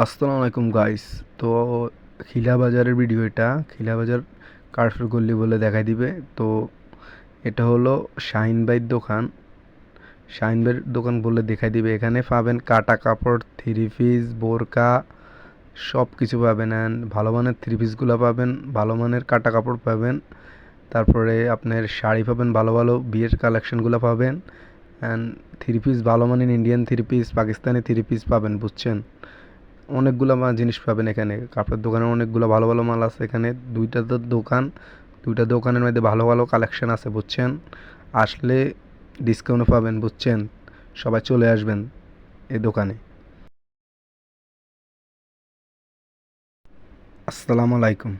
আসসালামু আলাইকুম গাইস। তো খিলা বাজারের ভিডিও, এটা খিলা বাজার কারফিউ গল্লি বলে দেখাই দিবে। তো এটা হলো শাহিন ভাইয়ের দোকান। শাহিন ভাইয়ের দোকান বলে দেখাই দিবে। এখানে পাবেন কাটা কাপড়, থ্রি পিস, বোরকা, সব কিছু পাবেন। অ্যান্ড ভালো মানের থ্রি পিসগুলো পাবেন, ভালো মানের কাটা কাপড় পাবেন। তারপরে আপনার শাড়ি পাবেন, ভালো ভালো বিয়ের কালেকশনগুলো পাবেন। অ্যান্ড থ্রি পিস ভালো মানের Indian three piece, Pakistani three piece পাবেন, বুঝছেন। অনেকগুলো জিনিস পাবেন এখানে। কাপড়ের দোকানে অনেকগুলো ভালো ভালো মাল আছে এখানে। দুইটা তো দোকান, দুইটা দোকানের মধ্যে ভালো ভালো কালেকশন আছে, বুঝছেন। আসলে ডিসকাউন্টও পাবেন, বুঝছেন। সবাই চলে আসবেন এই দোকানে। আসসালামু আলাইকুম।